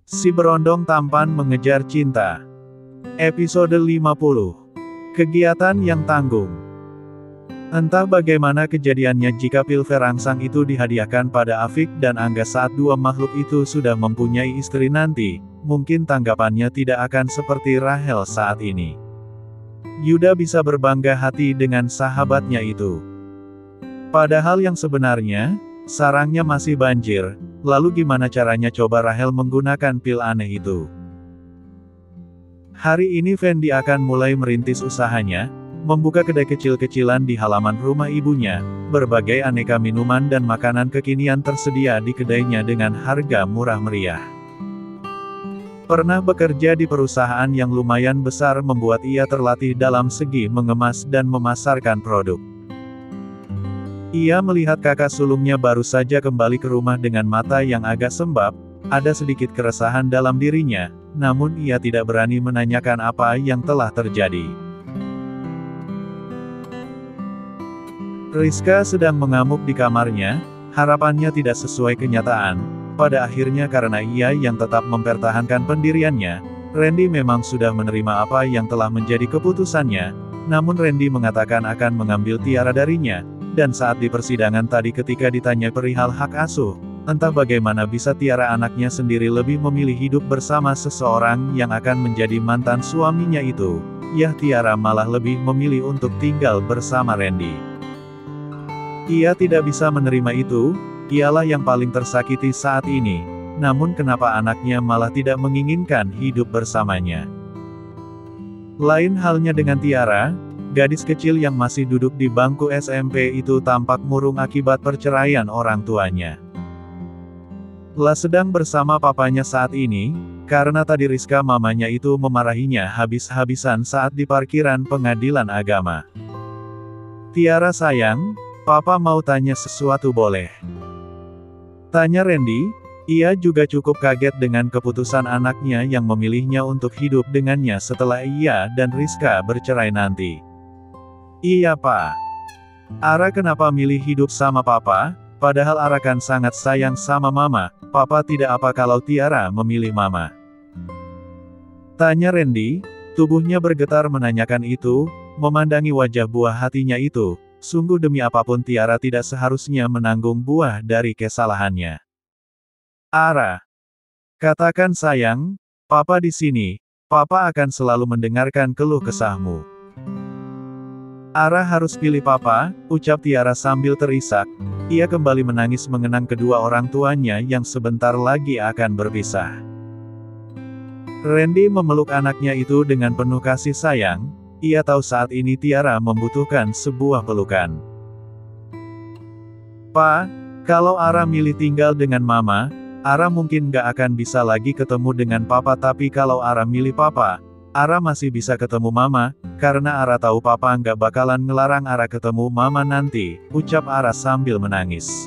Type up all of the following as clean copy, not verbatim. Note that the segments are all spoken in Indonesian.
Si Berondong Tampan Mengejar Cinta. Episode 50. Kegiatan yang tanggung. Entah bagaimana kejadiannya jika pil verangsang itu dihadiahkan pada Afik dan Angga saat dua makhluk itu sudah mempunyai istri nanti, mungkin tanggapannya tidak akan seperti Rahel saat ini. Yuda bisa berbangga hati dengan sahabatnya itu. Padahal yang sebenarnya, sarangnya masih banjir, lalu gimana caranya coba Rahel menggunakan pil aneh itu? Hari ini Fendi akan mulai merintis usahanya, membuka kedai kecil-kecilan di halaman rumah ibunya, berbagai aneka minuman dan makanan kekinian tersedia di kedainya dengan harga murah meriah. Pernah bekerja di perusahaan yang lumayan besar membuat ia terlatih dalam segi mengemas dan memasarkan produk. Ia melihat kakak sulungnya baru saja kembali ke rumah dengan mata yang agak sembab, ada sedikit keresahan dalam dirinya, namun ia tidak berani menanyakan apa yang telah terjadi. Rizka sedang mengamuk di kamarnya, harapannya tidak sesuai kenyataan. Pada akhirnya karena ia yang tetap mempertahankan pendiriannya, Randy memang sudah menerima apa yang telah menjadi keputusannya, namun Randy mengatakan akan mengambil Tiara darinya. Dan saat di persidangan tadi ketika ditanya perihal hak asuh, entah bagaimana bisa Tiara anaknya sendiri lebih memilih hidup bersama seseorang yang akan menjadi mantan suaminya itu, ya Tiara malah lebih memilih untuk tinggal bersama Randy. Ia tidak bisa menerima itu, ialah yang paling tersakiti saat ini, namun kenapa anaknya malah tidak menginginkan hidup bersamanya. Lain halnya dengan Tiara, gadis kecil yang masih duduk di bangku SMP itu tampak murung akibat perceraian orang tuanya. Lah sedang bersama papanya saat ini, karena tadi Rizka mamanya itu memarahinya habis-habisan saat di parkiran pengadilan agama. Tiara sayang, papa mau tanya sesuatu boleh? Tanya Randy, ia juga cukup kaget dengan keputusan anaknya yang memilihnya untuk hidup dengannya setelah ia dan Rizka bercerai nanti. Iya pak. Ara kenapa milih hidup sama papa, padahal Ara kan sangat sayang sama mama, papa tidak apa kalau Tiara memilih mama? Tanya Randy, tubuhnya bergetar menanyakan itu, memandangi wajah buah hatinya itu, sungguh demi apapun Tiara tidak seharusnya menanggung buah dari kesalahannya. Ara. Katakan sayang, papa di sini, papa akan selalu mendengarkan keluh kesahmu. Ara harus pilih papa, ucap Tiara sambil terisak. Ia kembali menangis mengenang kedua orang tuanya yang sebentar lagi akan berpisah. Randy memeluk anaknya itu dengan penuh kasih sayang, ia tahu saat ini Tiara membutuhkan sebuah pelukan. Pa, kalau Ara milih tinggal dengan mama, Ara mungkin gak akan bisa lagi ketemu dengan papa, tapi kalau Ara milih papa, Ara masih bisa ketemu mama, karena Ara tahu papa nggak bakalan ngelarang Ara ketemu mama nanti, ucap Ara sambil menangis.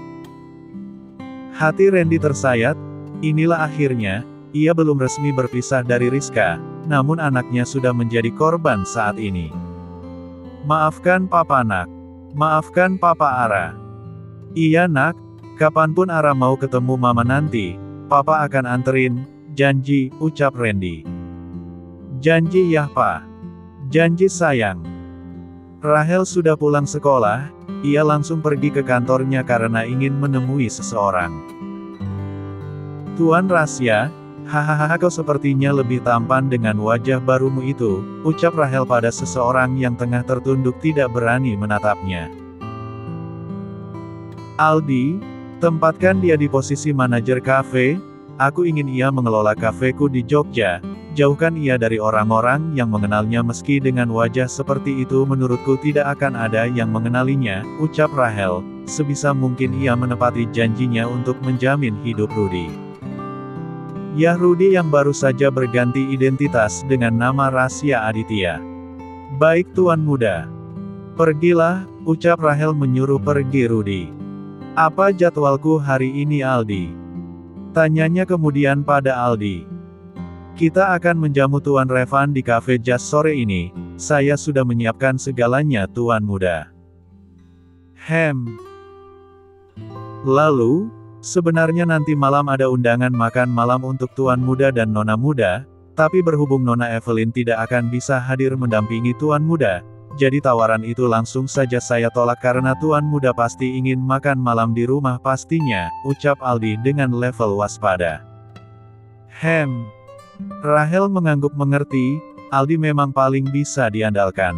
Hati Randy tersayat, inilah akhirnya, ia belum resmi berpisah dari Rizka, namun anaknya sudah menjadi korban saat ini. Maafkan papa nak. Maafkan papa Ara. Iya nak, kapanpun Ara mau ketemu mama nanti, papa akan anterin, janji, ucap Randy. Janji ya pa. Janji sayang. Rahel sudah pulang sekolah, ia langsung pergi ke kantornya karena ingin menemui seseorang. Tuan Rasya, hahaha kau sepertinya lebih tampan dengan wajah barumu itu, ucap Rahel pada seseorang yang tengah tertunduk tidak berani menatapnya. Aldi, tempatkan dia di posisi manajer kafe, aku ingin ia mengelola kafeku di Jogja. Jauhkan ia dari orang-orang yang mengenalnya meski dengan wajah seperti itu menurutku tidak akan ada yang mengenalinya, ucap Rahel, sebisa mungkin ia menepati janjinya untuk menjamin hidup Rudy. Ya Rudy yang baru saja berganti identitas dengan nama Rasya Aditya. Baik tuan muda. Pergilah, ucap Rahel menyuruh pergi Rudy. Apa jadwalku hari ini Aldi? Tanyanya kemudian pada Aldi. Kita akan menjamu Tuan Revan di kafe jazz sore ini, saya sudah menyiapkan segalanya tuan muda. Lalu, Sebenarnya nanti malam ada undangan makan malam untuk Tuan Muda dan Nona Muda, tapi berhubung Nona Evelyn tidak akan bisa hadir mendampingi Tuan Muda, jadi tawaran itu langsung saja saya tolak karena Tuan Muda pasti ingin makan malam di rumah pastinya, ucap Aldi dengan level waspada. Rahel mengangguk mengerti, Aldi memang paling bisa diandalkan.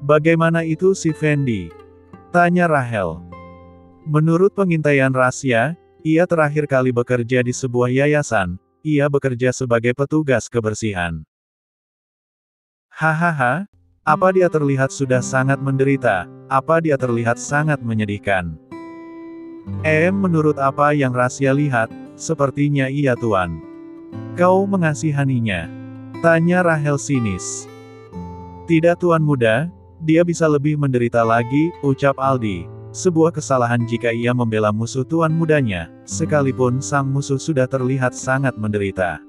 Bagaimana itu si Fendi? Tanya Rahel. Menurut pengintaian rahasia, ia terakhir kali bekerja di sebuah yayasan, ia bekerja sebagai petugas kebersihan. Hahaha, apa dia terlihat sudah sangat menderita, apa dia terlihat sangat menyedihkan. Menurut apa yang rahasia lihat, sepertinya iya Tuan. Kau mengasihaninya? Tanya Rahel sinis. Tidak Tuan Muda, dia bisa lebih menderita lagi, ucap Aldi. Sebuah kesalahan jika ia membela musuh Tuan Mudanya, sekalipun sang musuh sudah terlihat sangat menderita.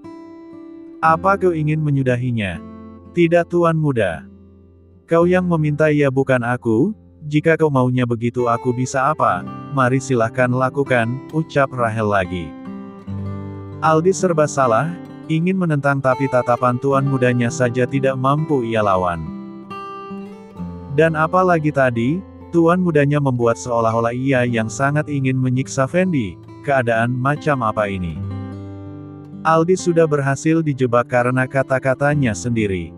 Apa kau ingin menyudahinya? Tidak Tuan Muda. Kau yang meminta ya bukan aku, jika kau maunya begitu aku bisa apa, mari silahkan lakukan, ucap Rahel lagi. Aldi serba salah, ingin menentang tapi tatapan Tuan Mudanya saja tidak mampu ia lawan. Dan apalagi tadi, Tuan Mudanya membuat seolah-olah ia yang sangat ingin menyiksa Fendi, keadaan macam apa ini? Aldi sudah berhasil dijebak karena kata-katanya sendiri.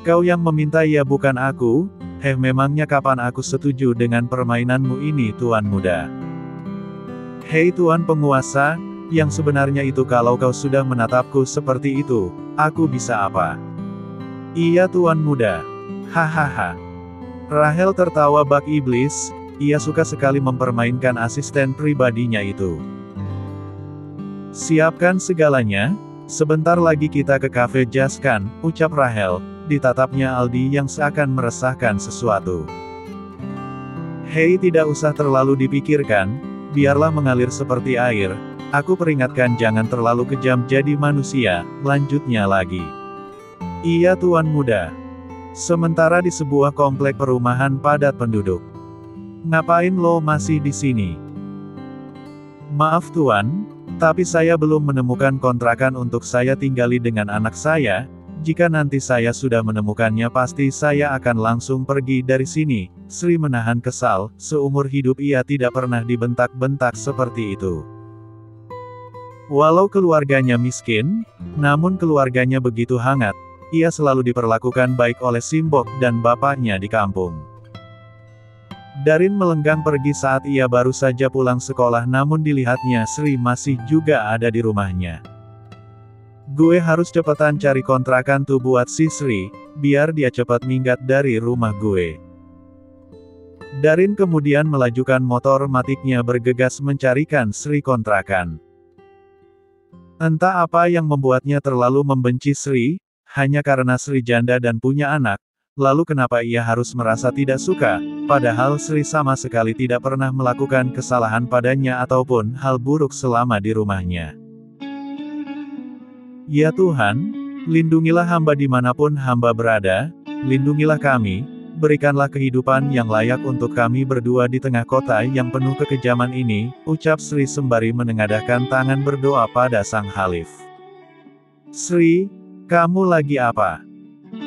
Kau yang meminta ya bukan aku, memangnya kapan aku setuju dengan permainanmu ini Tuan Muda? Hei Tuan Penguasa, yang sebenarnya itu kalau kau sudah menatapku seperti itu, aku bisa apa? Iya Tuan Muda. Hahaha. Rahel tertawa bak iblis, ia suka sekali mempermainkan asisten pribadinya itu. Siapkan segalanya, sebentar lagi kita ke kafe Jazz kan, ucap Rahel, ditatapnya Aldi yang seakan meresahkan sesuatu. Hei tidak usah terlalu dipikirkan, biarlah mengalir seperti air, aku peringatkan jangan terlalu kejam jadi manusia, lanjutnya lagi. Iya Tuan Muda. Sementara di sebuah komplek perumahan padat penduduk. Ngapain lo masih di sini? Maaf Tuan, tapi saya belum menemukan kontrakan untuk saya tinggali dengan anak saya, jika nanti saya sudah menemukannya pasti saya akan langsung pergi dari sini, Sri menahan kesal, seumur hidup ia tidak pernah dibentak-bentak seperti itu. Walau keluarganya miskin, namun keluarganya begitu hangat. Ia selalu diperlakukan baik oleh Simbok dan bapaknya di kampung. Darin melenggang pergi saat ia baru saja pulang sekolah namun dilihatnya Sri masih juga ada di rumahnya. Gue harus cepetan cari kontrakan tuh buat si Sri, biar dia cepat minggat dari rumah gue. Darin kemudian melajukan motor matiknya bergegas mencarikan Sri kontrakan. Entah apa yang membuatnya terlalu membenci Sri, hanya karena Sri janda dan punya anak, lalu kenapa ia harus merasa tidak suka, padahal Sri sama sekali tidak pernah melakukan kesalahan padanya ataupun hal buruk selama di rumahnya. Ya Tuhan, lindungilah hamba dimanapun hamba berada, lindungilah kami, berikanlah kehidupan yang layak untuk kami berdua di tengah kota yang penuh kekejaman ini, ucap Sri sembari menengadahkan tangan berdoa pada Sang Khalif. Sri, kamu lagi apa?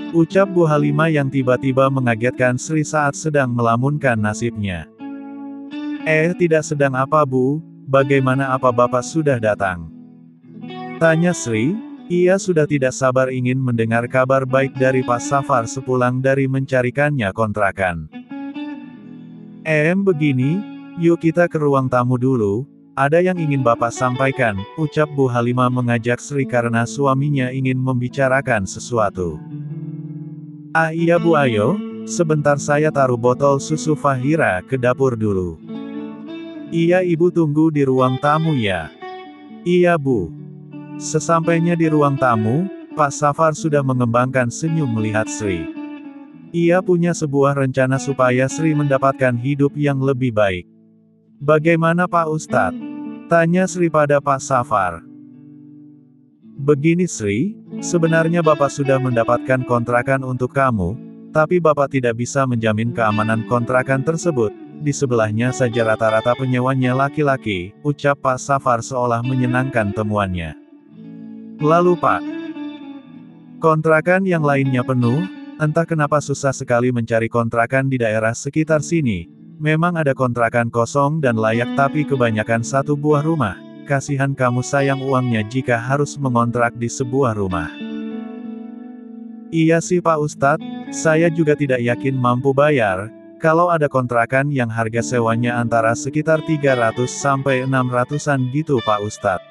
Ucap Bu Halimah yang tiba-tiba mengagetkan Sri saat sedang melamunkan nasibnya. Tidak sedang apa Bu, bagaimana apa Bapak sudah datang? Tanya Sri, ia sudah tidak sabar ingin mendengar kabar baik dari Pak Safar sepulang dari mencarikannya kontrakan. Begini, yuk kita ke ruang tamu dulu. Ada yang ingin Bapak sampaikan, ucap Bu Halimah mengajak Sri karena suaminya ingin membicarakan sesuatu. Iya Bu ayo, sebentar saya taruh botol susu Fahira ke dapur dulu. Iya Ibu tunggu di ruang tamu ya. Iya Bu. Sesampainya di ruang tamu, Pak Safar sudah mengembangkan senyum melihat Sri. Ia punya sebuah rencana supaya Sri mendapatkan hidup yang lebih baik. Bagaimana Pak Ustadz? Tanya Sri pada Pak Safar. Begini Sri, sebenarnya Bapak sudah mendapatkan kontrakan untuk kamu, tapi Bapak tidak bisa menjamin keamanan kontrakan tersebut, di sebelahnya saja rata-rata penyewanya laki-laki, ucap Pak Safar seolah menyenangkan temuannya. Lalu Pak, kontrakan yang lainnya penuh, entah kenapa susah sekali mencari kontrakan di daerah sekitar sini. Memang ada kontrakan kosong dan layak tapi kebanyakan satu buah rumah. Kasihan kamu sayang uangnya jika harus mengontrak di sebuah rumah. Iya sih Pak Ustadz, saya juga tidak yakin mampu bayar. Kalau ada kontrakan yang harga sewanya antara sekitar 300 sampai 600-an gitu Pak Ustadz.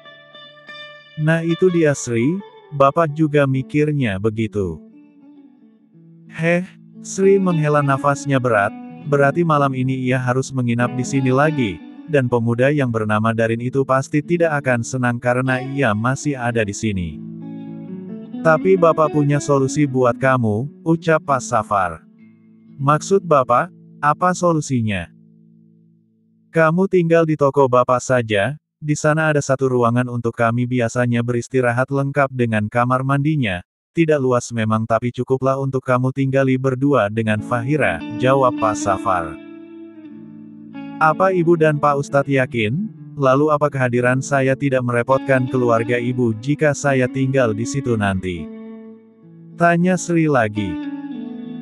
Nah itu dia Sri, Bapak juga mikirnya begitu. Sri menghela nafasnya berat, berarti malam ini ia harus menginap di sini lagi, dan pemuda yang bernama Darin itu pasti tidak akan senang karena ia masih ada di sini. Tapi Bapak punya solusi buat kamu, ucap Pak Safar. Maksud Bapak, apa solusinya? Kamu tinggal di toko Bapak saja, di sana ada satu ruangan untuk kami biasanya beristirahat lengkap dengan kamar mandinya. Tidak luas memang tapi cukuplah untuk kamu tinggali berdua dengan Fahira, jawab Pak Safar. Apa Ibu dan Pak Ustadz yakin? Lalu apa kehadiran saya tidak merepotkan keluarga Ibu jika saya tinggal di situ nanti? Tanya Sri lagi.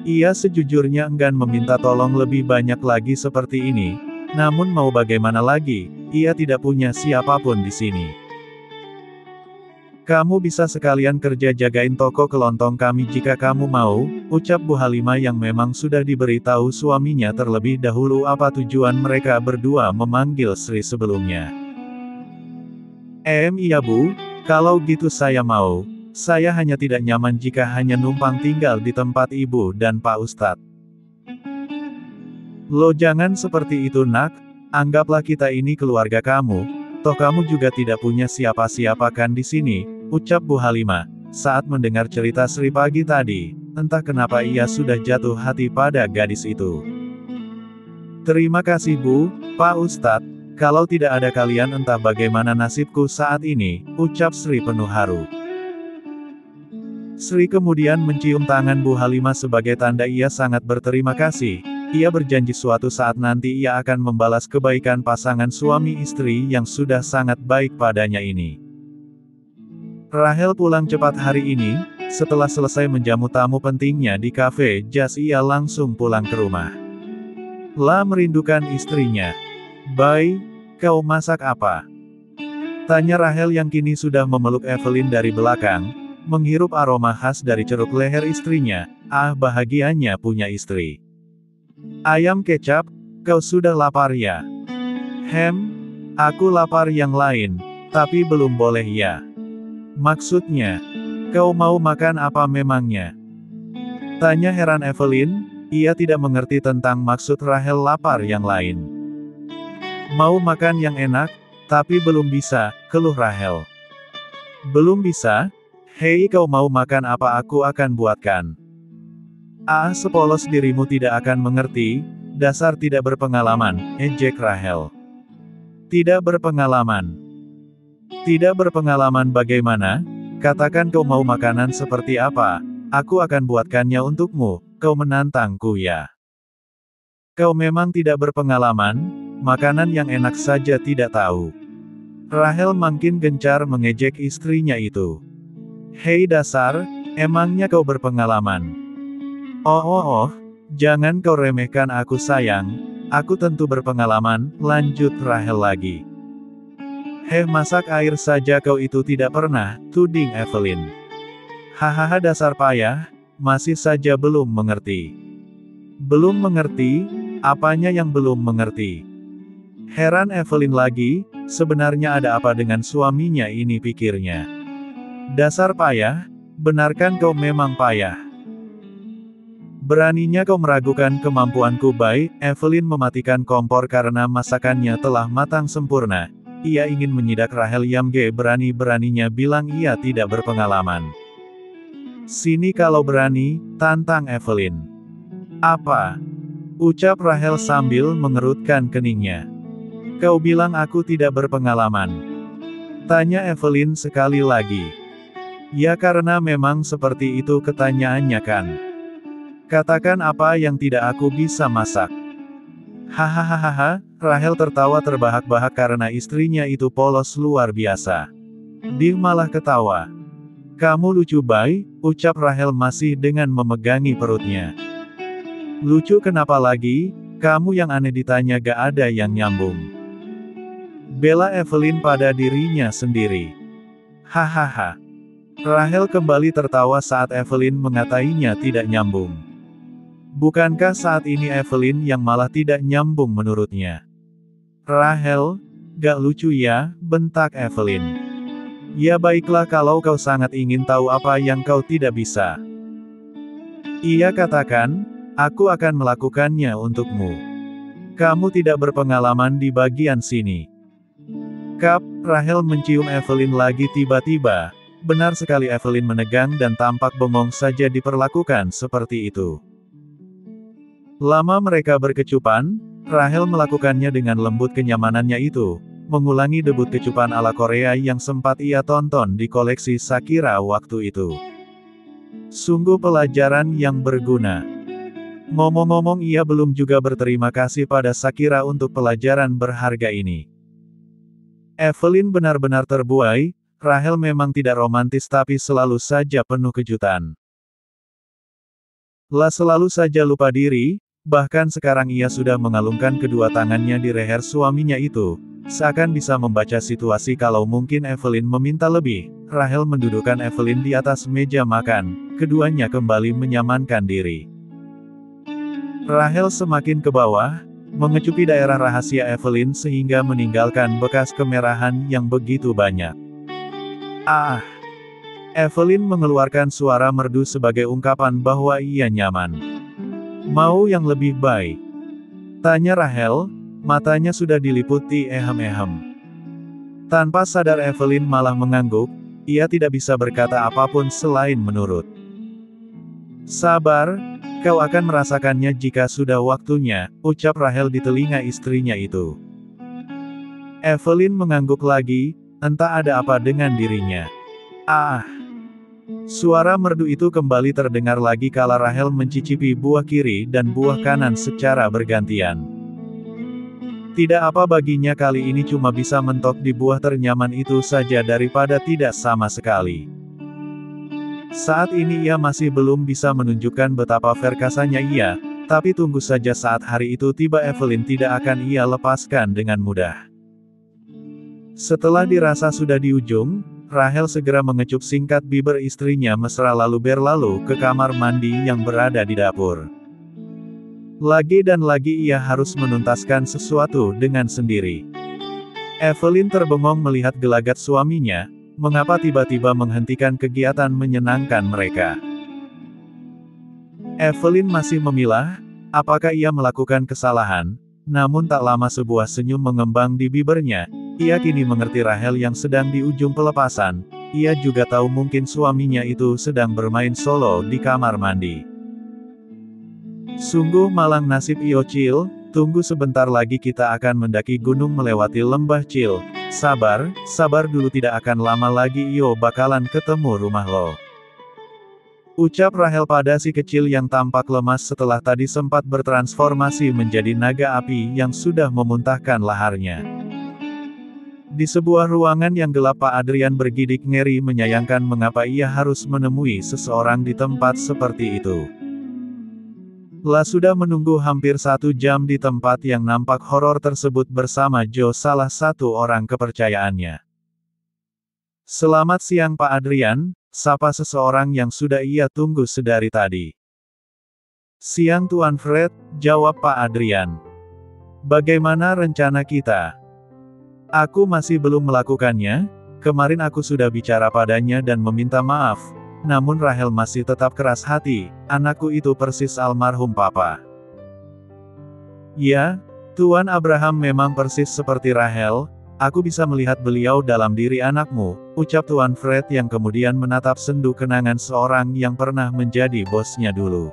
Ia sejujurnya enggan meminta tolong lebih banyak lagi seperti ini, namun mau bagaimana lagi, ia tidak punya siapapun di sini. Kamu bisa sekalian kerja jagain toko kelontong kami jika kamu mau, ucap Bu Halimah yang memang sudah diberitahu suaminya terlebih dahulu apa tujuan mereka berdua memanggil Sri sebelumnya. Iya Bu, kalau gitu saya mau. Saya hanya tidak nyaman jika hanya numpang tinggal di tempat Ibu dan Pak Ustadz. Loh jangan seperti itu nak, anggaplah kita ini keluarga kamu, toh kamu juga tidak punya siapa-siapa kan di sini, ucap Bu Halimah, saat mendengar cerita Sri pagi tadi, entah kenapa ia sudah jatuh hati pada gadis itu. Terima kasih Bu, Pak Ustadz, kalau tidak ada kalian entah bagaimana nasibku saat ini, ucap Sri penuh haru. Sri kemudian mencium tangan Bu Halimah sebagai tanda ia sangat berterima kasih. Ia berjanji suatu saat nanti ia akan membalas kebaikan pasangan suami istri yang sudah sangat baik padanya ini. Rahel pulang cepat hari ini, setelah selesai menjamu tamu pentingnya di kafe Jas ia langsung pulang ke rumah. Merindukan istrinya. Bay, kau masak apa? Tanya Rahel yang kini sudah memeluk Evelyn dari belakang, menghirup aroma khas dari ceruk leher istrinya, bahagianya punya istri. Ayam kecap, kau sudah lapar ya? Aku lapar yang lain, tapi belum boleh ya. Maksudnya, kau mau makan apa memangnya? Tanya heran Evelyn, ia tidak mengerti tentang maksud Rahel lapar yang lain. Mau makan yang enak, tapi belum bisa, keluh Rahel. Belum bisa? Hei kau mau makan apa aku akan buatkan. Sepolos dirimu tidak akan mengerti, dasar tidak berpengalaman, ejek Rahel. Tidak berpengalaman. Tidak berpengalaman bagaimana? Katakan kau mau makanan seperti apa, aku akan buatkannya untukmu, kau menantangku ya. Kau memang tidak berpengalaman, makanan yang enak saja tidak tahu. Rahel makin gencar mengejek istrinya itu. Hei dasar, emangnya kau berpengalaman? Jangan kau remehkan aku sayang, aku tentu berpengalaman, lanjut Rahel lagi. Masak air saja kau itu tidak pernah, tuding Evelyn. Hahaha dasar payah, masih saja belum mengerti. Belum mengerti? Apanya yang belum mengerti? Heran Evelyn lagi, sebenarnya ada apa dengan suaminya ini pikirnya. Dasar payah, benarkan kau memang payah? Beraninya kau meragukan kemampuanku Bay, Evelyn mematikan kompor karena masakannya telah matang sempurna. Ia ingin menyidak Rahel yang berani-beraninya bilang ia tidak berpengalaman. Sini kalau berani, tantang Evelyn. Apa? Ucap Rahel sambil mengerutkan keningnya. Kau bilang aku tidak berpengalaman? Tanya Evelyn sekali lagi. Ya karena memang seperti itu ketanyaannya kan. Katakan apa yang tidak aku bisa masak. Hahaha, Rahel tertawa terbahak-bahak karena istrinya itu polos luar biasa. Dia malah ketawa. Kamu lucu Bay, ucap Rahel masih dengan memegangi perutnya. Lucu kenapa lagi? Kamu yang aneh ditanya gak ada yang nyambung. Bela Evelyn pada dirinya sendiri. Hahaha. Rahel kembali tertawa saat Evelyn mengatainya tidak nyambung. Bukankah saat ini Evelyn yang malah tidak nyambung menurutnya? Rahel, gak lucu ya, bentak Evelyn. Ya baiklah kalau kau sangat ingin tahu apa yang kau tidak bisa. Ia katakan, aku akan melakukannya untukmu. Kamu tidak berpengalaman di bagian sini. Kap, Rahel mencium Evelyn lagi tiba-tiba. Benar sekali Evelyn menegang dan tampak bengong saja diperlakukan seperti itu. Lama mereka berkecupan, Rahel melakukannya dengan lembut kenyamanannya itu, mengulangi debut kecupan ala Korea yang sempat ia tonton di koleksi Shakira waktu itu. Sungguh pelajaran yang berguna. Ngomong-ngomong ia belum juga berterima kasih pada Shakira untuk pelajaran berharga ini. Evelyn benar-benar terbuai, Rahel memang tidak romantis tapi selalu saja penuh kejutan. Selalu saja lupa diri, bahkan sekarang ia sudah mengalungkan kedua tangannya di leher suaminya itu, seakan bisa membaca situasi kalau mungkin Evelyn meminta lebih. Rahel mendudukkan Evelyn di atas meja makan, keduanya kembali menyamankan diri. Rahel semakin ke bawah, mengecupi daerah rahasia Evelyn sehingga meninggalkan bekas kemerahan yang begitu banyak. Ah! Evelyn mengeluarkan suara merdu sebagai ungkapan bahwa ia nyaman. Mau yang lebih baik? Tanya Rahel, matanya sudah diliputi ehem-ehem. Tanpa sadar Evelyn malah mengangguk, ia tidak bisa berkata apapun selain menurut. Sabar, kau akan merasakannya jika sudah waktunya, ucap Rahel di telinga istrinya itu. Evelyn mengangguk lagi, entah ada apa dengan dirinya. Ah! Suara merdu itu kembali terdengar lagi kala Rahel mencicipi buah kiri dan buah kanan secara bergantian. Tidak apa baginya kali ini cuma bisa mentok di buah ternyaman itu saja daripada tidak sama sekali. Saat ini ia masih belum bisa menunjukkan betapa verkasanya ia, tapi tunggu saja saat hari itu tiba Evelyn tidak akan ia lepaskan dengan mudah. Setelah dirasa sudah di ujung, Rahel segera mengecup singkat bibir istrinya mesra lalu berlalu ke kamar mandi yang berada di dapur. Lagi dan lagi ia harus menuntaskan sesuatu dengan sendiri. Evelyn terbengong melihat gelagat suaminya, mengapa tiba-tiba menghentikan kegiatan menyenangkan mereka. Evelyn masih memilah, apakah ia melakukan kesalahan, namun tak lama sebuah senyum mengembang di bibirnya. Ia kini mengerti Rahel yang sedang di ujung pelepasan, ia juga tahu mungkin suaminya itu sedang bermain solo di kamar mandi. Sungguh malang nasib Iyo Cil, tunggu sebentar lagi kita akan mendaki gunung melewati lembah Cil. Sabar, sabar dulu tidak akan lama lagi Iyo bakalan ketemu rumah lo. Ucap Rahel pada si kecil yang tampak lemas setelah tadi sempat bertransformasi menjadi naga api yang sudah memuntahkan laharnya. Di sebuah ruangan yang gelap Pak Adrian bergidik ngeri menyayangkan mengapa ia harus menemui seseorang di tempat seperti itu. Sudah menunggu hampir 1 jam di tempat yang nampak horor tersebut bersama Joe salah satu orang kepercayaannya. Selamat siang Pak Adrian, sapa seseorang yang sudah ia tunggu sedari tadi. Siang Tuan Fred, jawab Pak Adrian. Bagaimana rencana kita? Aku masih belum melakukannya, kemarin aku sudah bicara padanya dan meminta maaf, namun Rahel masih tetap keras hati, anakku itu persis almarhum papa. Ya, Tuan Abraham memang persis seperti Rahel, aku bisa melihat beliau dalam diri anakmu, ucap Tuan Fred yang kemudian menatap sendu kenangan seorang yang pernah menjadi bosnya dulu.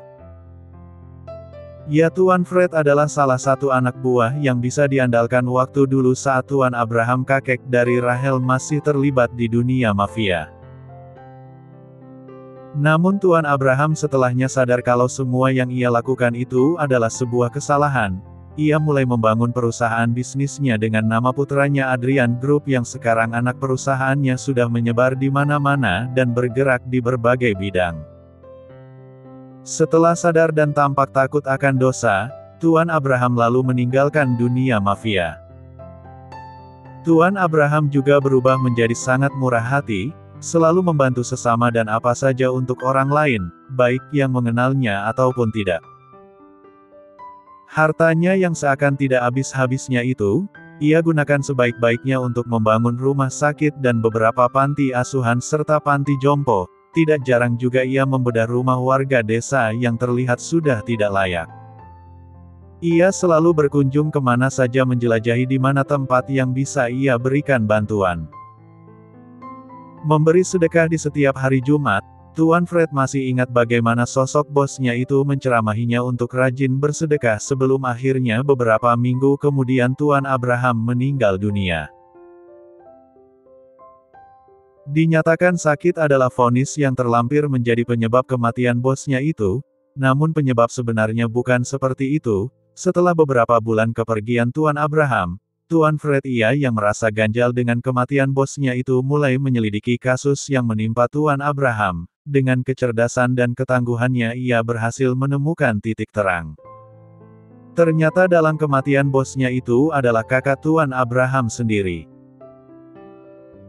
Ya Tuan Fred adalah salah satu anak buah yang bisa diandalkan waktu dulu saat Tuan Abraham kakek dari Rahel masih terlibat di dunia mafia. Namun Tuan Abraham setelahnya sadar kalau semua yang ia lakukan itu adalah sebuah kesalahan, ia mulai membangun perusahaan bisnisnya dengan nama putranya Adrian Group yang sekarang anak perusahaannya sudah menyebar di mana-mana dan bergerak di berbagai bidang. Setelah sadar dan tampak takut akan dosa, Tuan Abraham lalu meninggalkan dunia mafia. Tuan Abraham juga berubah menjadi sangat murah hati, selalu membantu sesama dan apa saja untuk orang lain, baik yang mengenalnya ataupun tidak. Hartanya yang seakan tidak habis-habisnya itu, ia gunakan sebaik-baiknya untuk membangun rumah sakit dan beberapa panti asuhan serta panti jompo. Tidak jarang juga ia membedah rumah warga desa yang terlihat sudah tidak layak. Ia selalu berkunjung kemana saja menjelajahi di mana tempat yang bisa ia berikan bantuan. Memberi sedekah di setiap hari Jumat, Tuan Fred masih ingat bagaimana sosok bosnya itu menceramahinya untuk rajin bersedekah sebelum akhirnya beberapa minggu kemudian Tuan Abraham meninggal dunia. Dinyatakan sakit adalah vonis yang terlampir menjadi penyebab kematian bosnya itu, namun penyebab sebenarnya bukan seperti itu. Setelah beberapa bulan kepergian Tuan Abraham, Tuan Fred yang merasa ganjal dengan kematian bosnya itu mulai menyelidiki kasus yang menimpa Tuan Abraham. Dengan kecerdasan dan ketangguhannya ia berhasil menemukan titik terang. Ternyata dalam kematian bosnya itu adalah kakak Tuan Abraham sendiri.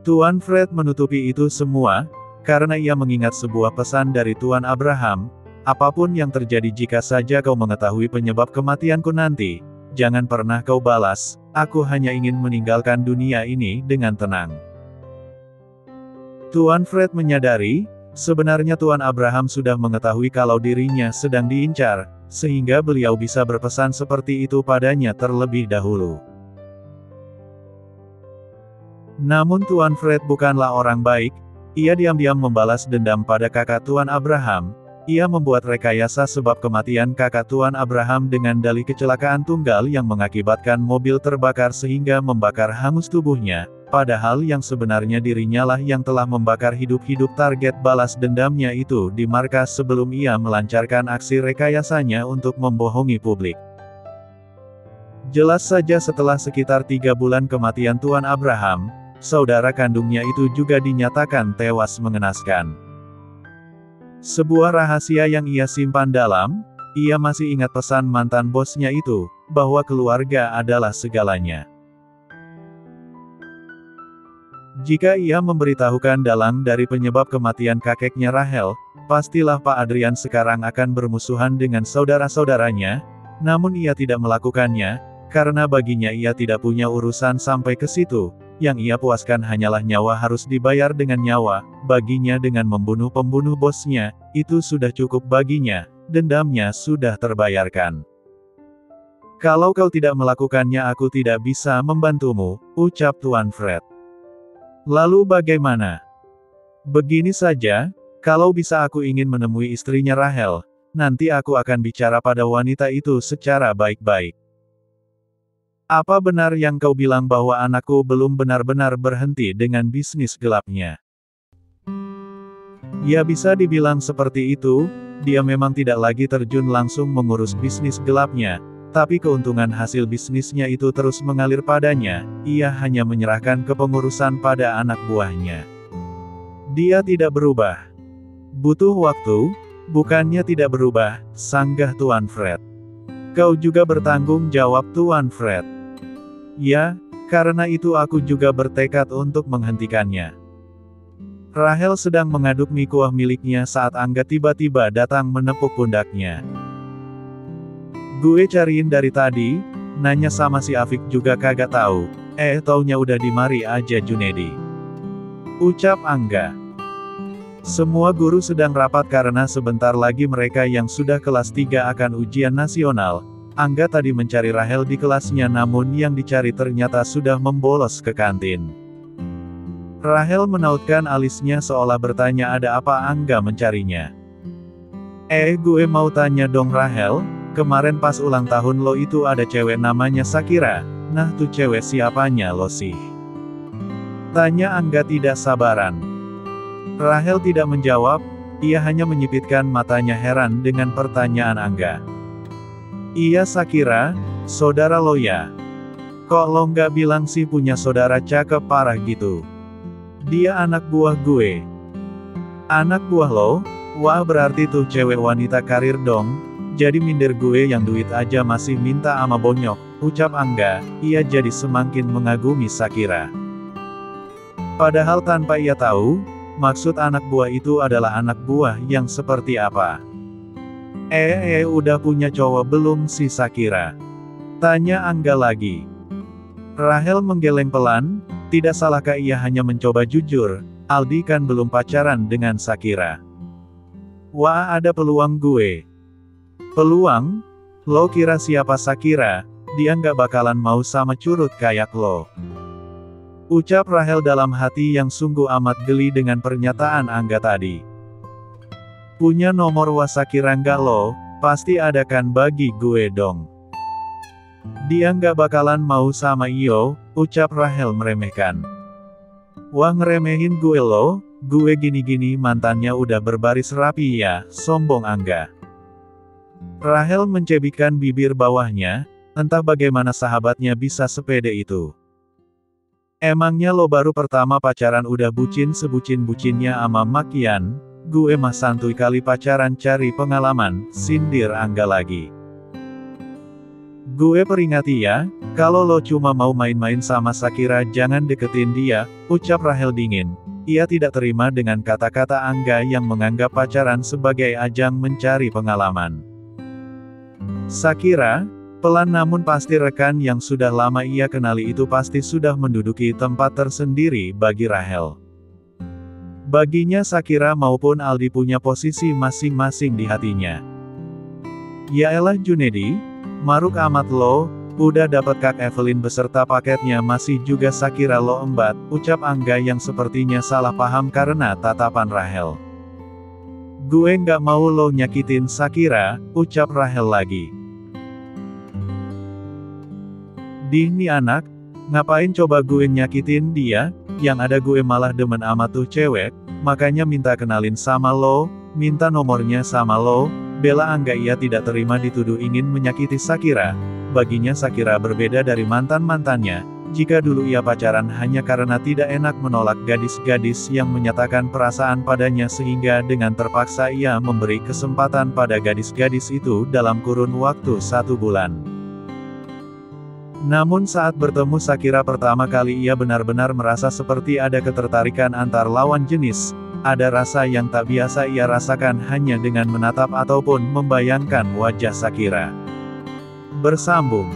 Tuan Fred menutupi itu semua, karena ia mengingat sebuah pesan dari Tuan Abraham, apapun yang terjadi jika saja kau mengetahui penyebab kematianku nanti, jangan pernah kau balas, aku hanya ingin meninggalkan dunia ini dengan tenang. Tuan Fred menyadari, sebenarnya Tuan Abraham sudah mengetahui kalau dirinya sedang diincar, sehingga beliau bisa berpesan seperti itu padanya terlebih dahulu. Namun Tuan Fred bukanlah orang baik, ia diam-diam membalas dendam pada kakak Tuan Abraham. Ia membuat rekayasa sebab kematian kakak Tuan Abraham dengan dalih kecelakaan tunggal yang mengakibatkan mobil terbakar sehingga membakar hangus tubuhnya, padahal yang sebenarnya dirinya lah yang telah membakar hidup-hidup target balas dendamnya itu di markas sebelum ia melancarkan aksi rekayasanya untuk membohongi publik. Jelas saja setelah sekitar 3 bulan kematian Tuan Abraham, saudara kandungnya itu juga dinyatakan tewas mengenaskan. Sebuah rahasia yang ia simpan dalam, ia masih ingat pesan mantan bosnya itu, bahwa keluarga adalah segalanya. Jika ia memberitahukan dalang dari penyebab kematian kakeknya Rahel, pastilah Pak Adrian sekarang akan bermusuhan dengan saudara-saudaranya, namun ia tidak melakukannya, karena baginya ia tidak punya urusan sampai ke situ. Yang ia puaskan hanyalah nyawa harus dibayar dengan nyawa, baginya dengan membunuh pembunuh bosnya, itu sudah cukup baginya, dendamnya sudah terbayarkan. Kalau kau tidak melakukannya aku tidak bisa membantumu, ucap Tuan Fred. Lalu bagaimana? Begini saja, kalau bisa aku ingin menemui istrinya Rahel, nanti aku akan bicara pada wanita itu secara baik-baik. Apa benar yang kau bilang bahwa anakku belum benar-benar berhenti dengan bisnis gelapnya? Ya bisa dibilang seperti itu, dia memang tidak lagi terjun langsung mengurus bisnis gelapnya, tapi keuntungan hasil bisnisnya itu terus mengalir padanya, ia hanya menyerahkan kepengurusan pada anak buahnya. Dia tidak berubah. Butuh waktu, bukannya tidak berubah, sanggah Tuan Fred. Kau juga bertanggung jawab Tuan Fred. Ya, karena itu aku juga bertekad untuk menghentikannya. Rahel sedang mengaduk mie kuah miliknya saat Angga tiba-tiba datang menepuk pundaknya. Gue cariin dari tadi, nanya sama si Afik juga kagak tahu, taunya udah di mari aja Junedi. Ucap Angga. Semua guru sedang rapat karena sebentar lagi mereka yang sudah kelas 3 akan ujian nasional. Angga tadi mencari Rahel di kelasnya namun yang dicari ternyata sudah membolos ke kantin. Rahel menautkan alisnya seolah bertanya ada apa Angga mencarinya. Gue mau tanya dong Rahel, kemarin pas ulang tahun lo itu ada cewek namanya Shakira, nah tuh cewek siapanya lo sih? Tanya Angga tidak sabaran. Rahel tidak menjawab, ia hanya menyipitkan matanya heran dengan pertanyaan Angga. Iya Shakira, Saudara lo ya? Kok lo nggak bilang sih punya saudara cakep parah gitu? Dia anak buah gue. Anak buah lo? Wah berarti tuh cewek wanita karir dong. Jadi minder gue yang duit aja masih minta ama bonyok, ucap Angga. Ia jadi semakin mengagumi Shakira. Padahal tanpa ia tahu, maksud anak buah itu adalah anak buah yang seperti apa. Udah punya cowok belum si Shakira? Tanya Angga lagi. Rahel menggeleng pelan, tidak salahkah ia hanya mencoba jujur, Aldi kan belum pacaran dengan Shakira. Wah ada peluang gue. Peluang? Lo kira siapa Shakira? Dia nggak bakalan mau sama curut kayak lo. Ucap Rahel dalam hati yang sungguh amat geli dengan pernyataan Angga tadi. Punya nomor Shakira nggak lo? Pasti ada kan bagi gue dong. Dia nggak bakalan mau sama Iyo, ucap Rahel meremehkan. Wah ngeremehin gue lo, gue gini-gini mantannya udah berbaris rapi ya, sombong Angga. Rahel mencebikkan bibir bawahnya, entah bagaimana sahabatnya bisa sepede itu. Emangnya lo baru pertama pacaran udah bucin sebucin-bucinnya ama Makian, gue mah santuy kali pacaran cari pengalaman, sindir Angga lagi. Gue peringati ya, kalau lo cuma mau main-main sama Shakira jangan deketin dia, ucap Rahel dingin. Ia tidak terima dengan kata-kata Angga yang menganggap pacaran sebagai ajang mencari pengalaman. Shakira, pelan namun pasti rekan yang sudah lama ia kenali itu pasti sudah menduduki tempat tersendiri bagi Rahel. Baginya Shakira maupun Aldi punya posisi masing-masing di hatinya. Yaelah Junedi, maruk amat lo, udah dapet Kak Evelyn beserta paketnya masih juga Shakira lo embat, ucap Angga yang sepertinya salah paham karena tatapan Rahel. Gue nggak mau lo nyakitin Shakira, ucap Rahel lagi. Nih anak, ngapain coba gue nyakitin dia, yang ada gue malah demen ama tuh cewek, makanya minta kenalin sama lo, minta nomornya sama lo. Bela Angga ia tidak terima dituduh ingin menyakiti Shakira. Baginya Shakira berbeda dari mantan-mantannya, jika dulu ia pacaran hanya karena tidak enak menolak gadis-gadis yang menyatakan perasaan padanya sehingga dengan terpaksa ia memberi kesempatan pada gadis-gadis itu dalam kurun waktu 1 bulan. Namun saat bertemu Shakira pertama kali ia benar-benar merasa seperti ada ketertarikan antar lawan jenis. Ada rasa yang tak biasa ia rasakan hanya dengan menatap ataupun membayangkan wajah Shakira. Bersambung.